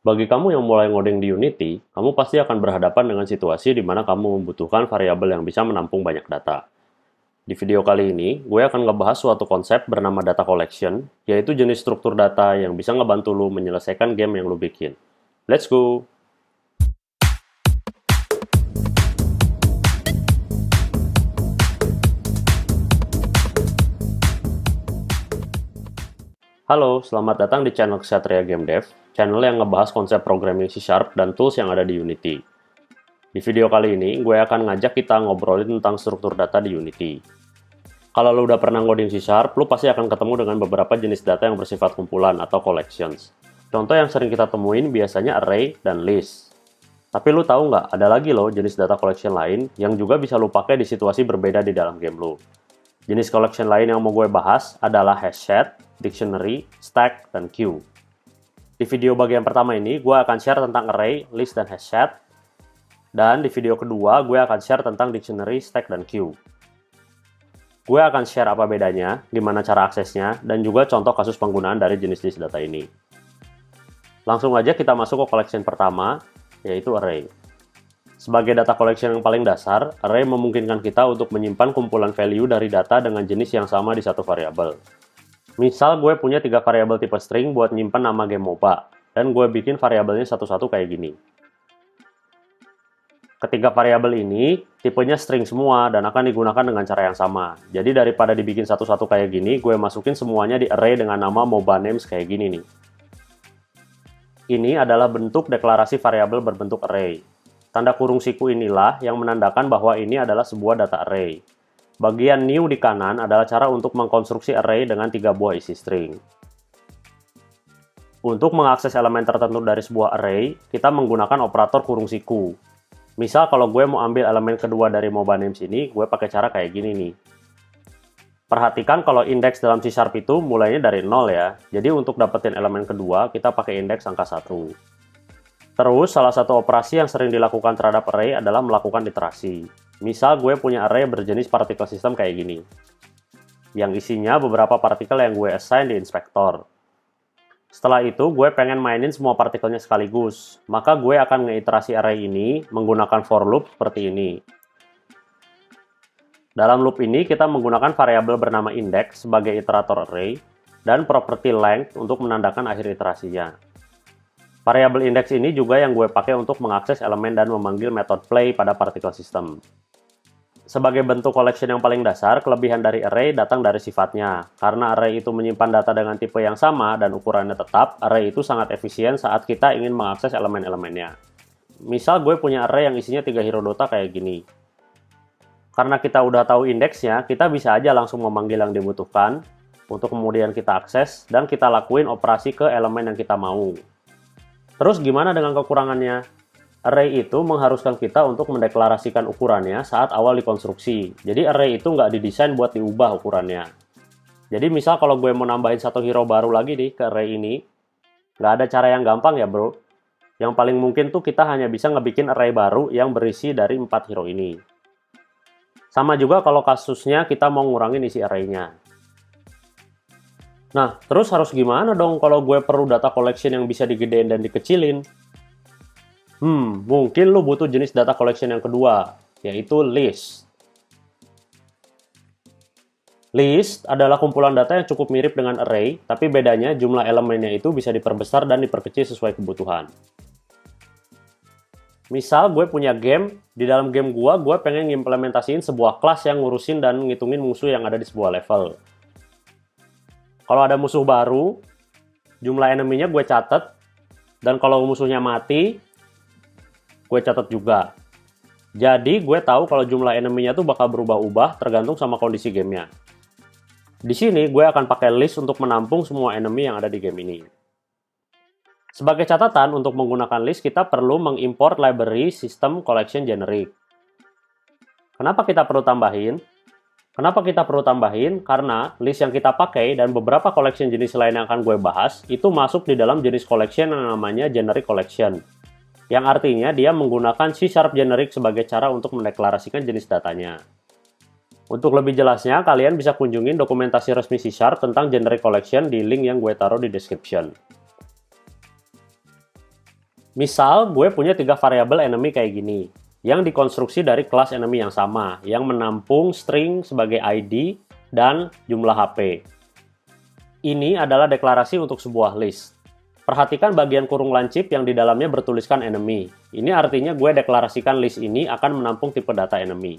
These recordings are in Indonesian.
Bagi kamu yang mulai ngoding di Unity, kamu pasti akan berhadapan dengan situasi di mana kamu membutuhkan variabel yang bisa menampung banyak data. Di video kali ini, gue akan ngebahas suatu konsep bernama data collection, yaitu jenis struktur data yang bisa ngebantu lu menyelesaikan game yang lu bikin. Let's go! Halo, selamat datang di channel Ksatria Game Dev, channel yang ngebahas konsep programming C# dan tools yang ada di Unity. Di video kali ini, gue akan ngajak kita ngobrolin tentang struktur data di Unity. Kalau lo udah pernah ngoding C#, lo pasti akan ketemu dengan beberapa jenis data yang bersifat kumpulan atau collections. Contoh yang sering kita temuin biasanya array dan list. Tapi lo tahu nggak, ada lagi loh jenis data collection lain yang juga bisa lo pakai di situasi berbeda di dalam game lo. Jenis collection lain yang mau gue bahas adalah hashset, dictionary, stack, dan queue. Di video bagian pertama ini, gue akan share tentang array, list, dan hashset. Dan di video kedua, gue akan share tentang dictionary, stack, dan queue. Gue akan share apa bedanya, gimana cara aksesnya, dan juga contoh kasus penggunaan dari jenis list data ini. Langsung aja kita masuk ke collection pertama, yaitu array. Sebagai data collection yang paling dasar, array memungkinkan kita untuk menyimpan kumpulan value dari data dengan jenis yang sama di satu variabel. Misal gue punya 3 variabel tipe string buat nyimpan nama game MOBA, dan gue bikin variabelnya satu-satu kayak gini. Ketiga variabel ini tipenya string semua dan akan digunakan dengan cara yang sama. Jadi daripada dibikin satu-satu kayak gini, gue masukin semuanya di array dengan nama MOBA names kayak gini nih. Ini adalah bentuk deklarasi variabel berbentuk array. Tanda kurung siku inilah yang menandakan bahwa ini adalah sebuah data array. Bagian new di kanan adalah cara untuk mengkonstruksi array dengan 3 buah isi string. Untuk mengakses elemen tertentu dari sebuah array, kita menggunakan operator kurung siku. Misal kalau gue mau ambil elemen kedua dari MOBA names ini, gue pakai cara kayak gini nih. Perhatikan kalau indeks dalam C# itu mulainya dari 0 ya. Jadi untuk dapetin elemen kedua, kita pakai indeks angka 1. Terus, salah satu operasi yang sering dilakukan terhadap array adalah melakukan iterasi. Misal gue punya array berjenis particle system kayak gini, yang isinya beberapa partikel yang gue assign di inspektor. Setelah itu, gue pengen mainin semua partikelnya sekaligus. Maka gue akan ngeiterasi array ini menggunakan for loop seperti ini. Dalam loop ini, kita menggunakan variabel bernama index sebagai iterator array, dan property length untuk menandakan akhir iterasinya. Variabel index ini juga yang gue pakai untuk mengakses elemen dan memanggil method play pada particle system. Sebagai bentuk collection yang paling dasar, kelebihan dari array datang dari sifatnya. Karena array itu menyimpan data dengan tipe yang sama dan ukurannya tetap, array itu sangat efisien saat kita ingin mengakses elemen-elemennya. Misal gue punya array yang isinya 3 hero Dota kayak gini. Karena kita udah tahu indeksnya, kita bisa aja langsung memanggil yang dibutuhkan, untuk kemudian kita akses, dan kita lakuin operasi ke elemen yang kita mau. Terus gimana dengan kekurangannya? Array itu mengharuskan kita untuk mendeklarasikan ukurannya saat awal dikonstruksi. Jadi array itu nggak didesain buat diubah ukurannya. Jadi misal kalau gue mau nambahin satu hero baru lagi nih ke array ini, nggak ada cara yang gampang ya bro. Yang paling mungkin tuh kita hanya bisa ngebikin array baru yang berisi dari 4 hero ini. Sama juga kalau kasusnya kita mau ngurangin isi array-nya. Nah, terus harus gimana dong kalau gue perlu data collection yang bisa digedein dan dikecilin? Mungkin lo butuh jenis data collection yang kedua, yaitu list. List adalah kumpulan data yang cukup mirip dengan array, tapi bedanya jumlah elemennya itu bisa diperbesar dan diperkecil sesuai kebutuhan. Misal gue punya game, di dalam game gue pengen ngimplementasiin sebuah kelas yang ngurusin dan ngitungin musuh yang ada di sebuah level. Kalau ada musuh baru, jumlah enemy-nya gue catat, dan kalau musuhnya mati, gue catat juga. Jadi, gue tahu kalau jumlah enemy-nya tuh bakal berubah-ubah tergantung sama kondisi gamenya. Di sini, gue akan pakai list untuk menampung semua enemy yang ada di game ini. Sebagai catatan, untuk menggunakan list, kita perlu mengimport library system collection generic. Kenapa kita perlu tambahin? Karena list yang kita pakai dan beberapa collection jenis lain yang akan gue bahas itu masuk di dalam jenis collection yang namanya generic collection. Yang artinya dia menggunakan C# generic sebagai cara untuk mendeklarasikan jenis datanya. Untuk lebih jelasnya, kalian bisa kunjungin dokumentasi resmi C# tentang generic collection di link yang gue taruh di description. Misal, gue punya 3 variabel enemy kayak gini, yang dikonstruksi dari kelas enemy yang sama, yang menampung string sebagai ID dan jumlah HP. Ini adalah deklarasi untuk sebuah list. Perhatikan bagian kurung lancip yang di dalamnya bertuliskan enemy. Ini artinya gue deklarasikan list ini akan menampung tipe data enemy.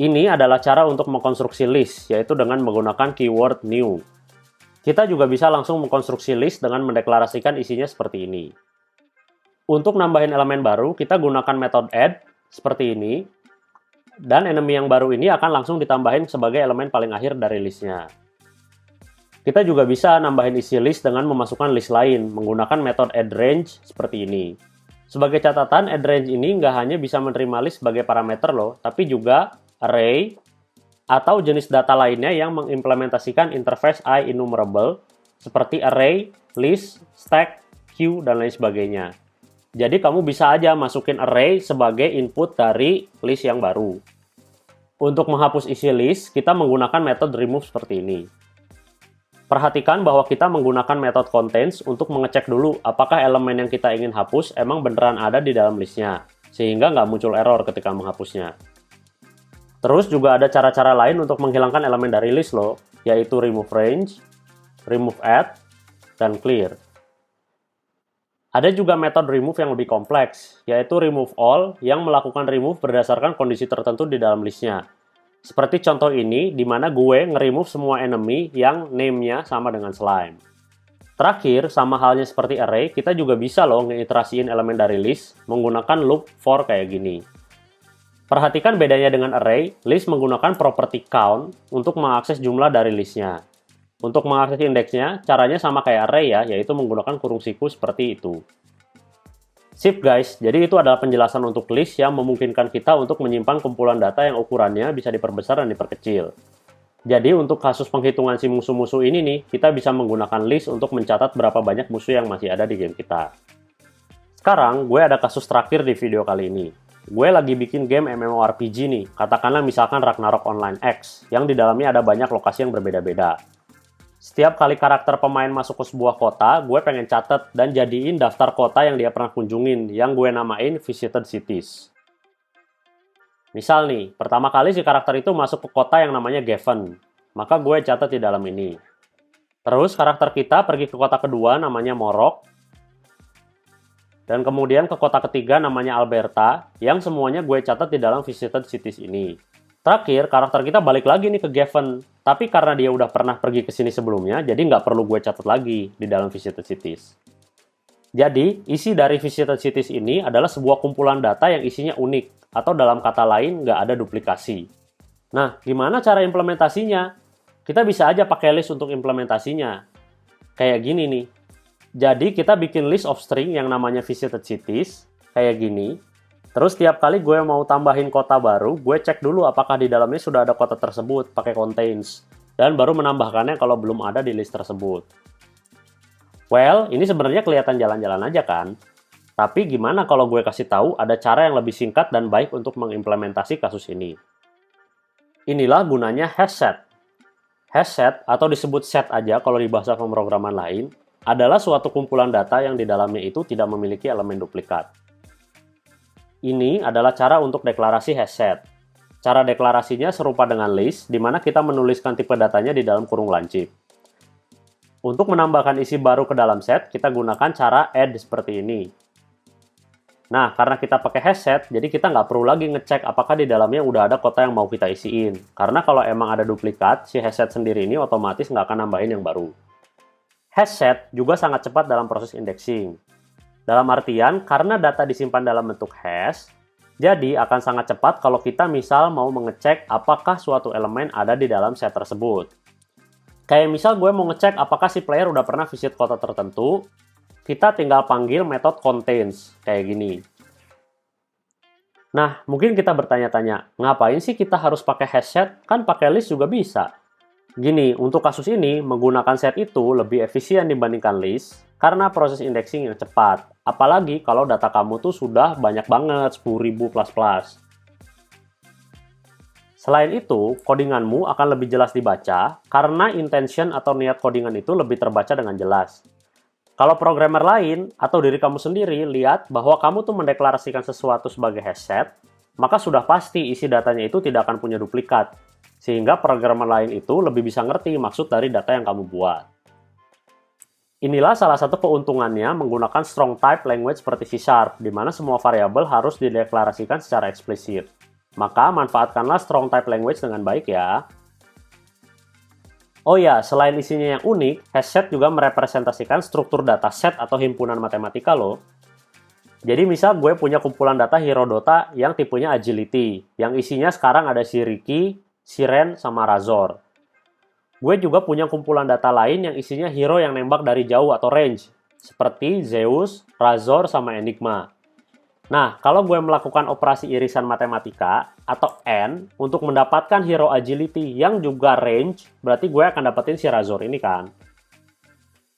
Ini adalah cara untuk mengkonstruksi list, yaitu dengan menggunakan keyword new. Kita juga bisa langsung mengkonstruksi list dengan mendeklarasikan isinya seperti ini. Untuk nambahin elemen baru, kita gunakan metode add seperti ini, dan enemy yang baru ini akan langsung ditambahin sebagai elemen paling akhir dari listnya. Kita juga bisa nambahin isi list dengan memasukkan list lain, menggunakan metode add range seperti ini. Sebagai catatan, add range ini nggak hanya bisa menerima list sebagai parameter loh, tapi juga array, atau jenis data lainnya yang mengimplementasikan interface IEnumerable, seperti array, list, stack, queue, dan lain sebagainya. Jadi kamu bisa aja masukin array sebagai input dari list yang baru. Untuk menghapus isi list, kita menggunakan metode remove seperti ini. Perhatikan bahwa kita menggunakan metode contains untuk mengecek dulu apakah elemen yang kita ingin hapus emang beneran ada di dalam listnya, sehingga nggak muncul error ketika menghapusnya. Terus juga ada cara-cara lain untuk menghilangkan elemen dari list loh, yaitu remove range, remove add, dan clear. Ada juga metode remove yang lebih kompleks, yaitu remove all yang melakukan remove berdasarkan kondisi tertentu di dalam listnya. Seperti contoh ini, di mana gue nge-remove semua enemy yang name-nya sama dengan slime. Terakhir, sama halnya seperti array, kita juga bisa loh ngeiterasiin elemen dari list menggunakan loop for kayak gini. Perhatikan bedanya dengan array, list menggunakan property count untuk mengakses jumlah dari listnya. Untuk mengakses indeksnya, caranya sama kayak array ya, yaitu menggunakan kurung siku seperti itu. Sip guys, jadi itu adalah penjelasan untuk list yang memungkinkan kita untuk menyimpan kumpulan data yang ukurannya bisa diperbesar dan diperkecil. Jadi untuk kasus penghitungan si musuh-musuh ini nih, kita bisa menggunakan list untuk mencatat berapa banyak musuh yang masih ada di game kita. Sekarang, gue ada kasus terakhir di video kali ini. Gue lagi bikin game MMORPG nih, katakanlah misalkan Ragnarok Online X, yang di dalamnya ada banyak lokasi yang berbeda-beda. Setiap kali karakter pemain masuk ke sebuah kota, gue pengen catat dan jadiin daftar kota yang dia pernah kunjungin, yang gue namain Visited Cities. Misal nih, pertama kali si karakter itu masuk ke kota yang namanya Gaven, maka gue catat di dalam ini. Terus karakter kita pergi ke kota kedua namanya Morok, dan kemudian ke kota ketiga namanya Alberta, yang semuanya gue catat di dalam Visited Cities ini. Terakhir, karakter kita balik lagi nih ke Gaven, tapi karena dia udah pernah pergi ke sini sebelumnya, jadi nggak perlu gue catat lagi di dalam Visited Cities. Jadi, isi dari Visited Cities ini adalah sebuah kumpulan data yang isinya unik, atau dalam kata lain, nggak ada duplikasi. Nah, gimana cara implementasinya? Kita bisa aja pakai list untuk implementasinya. Kayak gini nih. Jadi, kita bikin list of string yang namanya Visited Cities, kayak gini. Terus tiap kali gue mau tambahin kota baru, gue cek dulu apakah di dalamnya sudah ada kota tersebut pakai contains, dan baru menambahkannya kalau belum ada di list tersebut. Well, ini sebenarnya kelihatan jalan-jalan aja kan? Tapi gimana kalau gue kasih tahu ada cara yang lebih singkat dan baik untuk mengimplementasi kasus ini? Inilah gunanya hash set. Hash set, atau disebut set aja kalau di bahasa pemrograman lain, adalah suatu kumpulan data yang di dalamnya itu tidak memiliki elemen duplikat. Ini adalah cara untuk deklarasi hash set. Cara deklarasinya serupa dengan list, di mana kita menuliskan tipe datanya di dalam kurung lancip. Untuk menambahkan isi baru ke dalam set, kita gunakan cara add seperti ini. Nah, karena kita pakai hash set, jadi kita nggak perlu lagi ngecek apakah di dalamnya udah ada kota yang mau kita isiin. Karena kalau emang ada duplikat, si hash set sendiri ini otomatis nggak akan nambahin yang baru. Hash set juga sangat cepat dalam proses indexing. Dalam artian, karena data disimpan dalam bentuk hash, jadi akan sangat cepat kalau kita misal mau mengecek apakah suatu elemen ada di dalam set tersebut. Kayak misal gue mau ngecek apakah si player udah pernah visit kota tertentu, kita tinggal panggil metode contains, kayak gini. Nah, mungkin kita bertanya-tanya, ngapain sih kita harus pakai hash set? Kan pakai list juga bisa. Gini, untuk kasus ini, menggunakan set itu lebih efisien dibandingkan list karena proses indexing yang cepat. Apalagi kalau data kamu tuh sudah banyak banget, 10.000 plus. Selain itu, codinganmu akan lebih jelas dibaca karena intention atau niat codingan itu lebih terbaca dengan jelas. Kalau programmer lain atau diri kamu sendiri lihat bahwa kamu tuh mendeklarasikan sesuatu sebagai hashset, maka sudah pasti isi datanya itu tidak akan punya duplikat. Sehingga programmer lain itu lebih bisa ngerti maksud dari data yang kamu buat. Inilah salah satu keuntungannya menggunakan strong type language seperti C#, di mana semua variabel harus dideklarasikan secara eksplisit. Maka manfaatkanlah strong type language dengan baik ya. Oh ya, selain isinya yang unik, hashset juga merepresentasikan struktur dataset atau himpunan matematika loh. Jadi misal gue punya kumpulan data Herodota yang tipenya agility, yang isinya sekarang ada si Ricky, si Ren, sama Razor. Gue juga punya kumpulan data lain yang isinya hero yang nembak dari jauh atau range, seperti Zeus, Razor, sama Enigma. Nah, kalau gue melakukan operasi irisan matematika atau AND untuk mendapatkan hero agility yang juga range, berarti gue akan dapetin si Razor ini kan.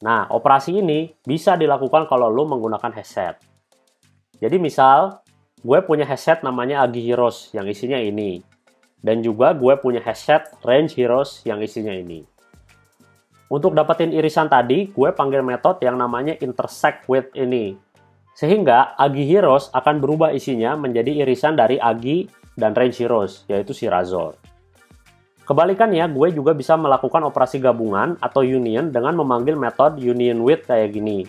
Nah, operasi ini bisa dilakukan kalau lo menggunakan hashset. Jadi misal, gue punya hashset namanya Agi Heroes yang isinya ini. Dan juga gue punya hashset Range Heroes yang isinya ini. Untuk dapetin irisan tadi, gue panggil metode yang namanya intersect with ini. Sehingga Agi Heroes akan berubah isinya menjadi irisan dari Agi dan Range Heroes, yaitu si Razor. Kebalikannya, gue juga bisa melakukan operasi gabungan atau union dengan memanggil metode union with kayak gini.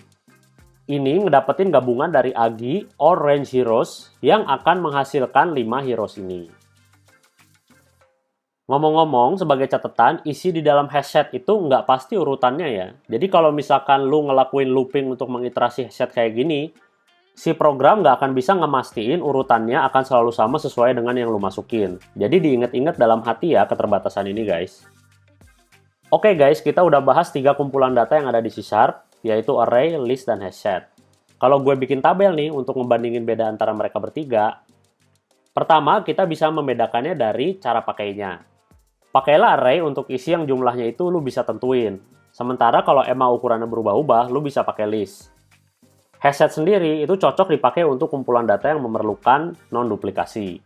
Ini ngedapetin gabungan dari Agi or Range Heroes yang akan menghasilkan 5 heroes ini. Ngomong-ngomong, sebagai catatan, isi di dalam hashset itu nggak pasti urutannya ya. Jadi kalau misalkan lu ngelakuin looping untuk mengiterasi hashset kayak gini, si program nggak akan bisa ngemastiin urutannya akan selalu sama sesuai dengan yang lu masukin. Jadi diingat-ingat dalam hati ya keterbatasan ini guys. Oke guys, kita udah bahas 3 kumpulan data yang ada di C#, yaitu array, list, dan hashset. Kalau gue bikin tabel nih untuk ngebandingin beda antara mereka bertiga, pertama kita bisa membedakannya dari cara pakainya. Pakailah array untuk isi yang jumlahnya itu lu bisa tentuin. Sementara kalau emang ukurannya berubah-ubah, lu bisa pakai list. Hashset sendiri itu cocok dipakai untuk kumpulan data yang memerlukan non-duplikasi.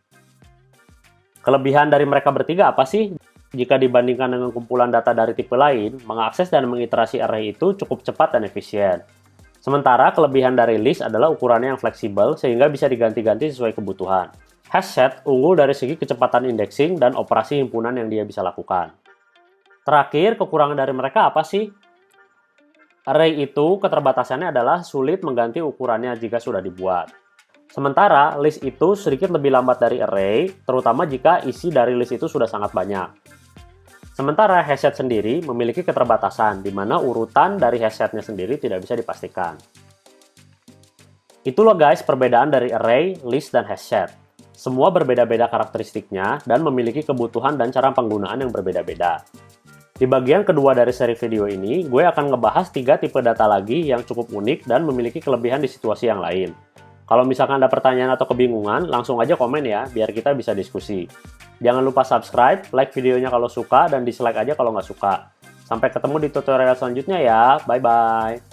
Kelebihan dari mereka bertiga apa sih? Jika dibandingkan dengan kumpulan data dari tipe lain, mengakses dan mengiterasi array itu cukup cepat dan efisien. Sementara kelebihan dari list adalah ukurannya yang fleksibel sehingga bisa diganti-ganti sesuai kebutuhan. Hashset unggul dari segi kecepatan indexing dan operasi himpunan yang dia bisa lakukan. Terakhir, kekurangan dari mereka apa sih? Array itu keterbatasannya adalah sulit mengganti ukurannya jika sudah dibuat. Sementara list itu sedikit lebih lambat dari array, terutama jika isi dari list itu sudah sangat banyak. Sementara hashset sendiri memiliki keterbatasan, di mana urutan dari hashsetnya sendiri tidak bisa dipastikan. Itulah guys perbedaan dari array, list, dan hashset. Semua berbeda-beda karakteristiknya dan memiliki kebutuhan dan cara penggunaan yang berbeda-beda. Di bagian kedua dari seri video ini, gue akan ngebahas 3 tipe data lagi yang cukup unik dan memiliki kelebihan di situasi yang lain. Kalau misalkan ada pertanyaan atau kebingungan, langsung aja komen ya, biar kita bisa diskusi. Jangan lupa subscribe, like videonya kalau suka, dan dislike aja kalau nggak suka. Sampai ketemu di tutorial selanjutnya ya, bye-bye.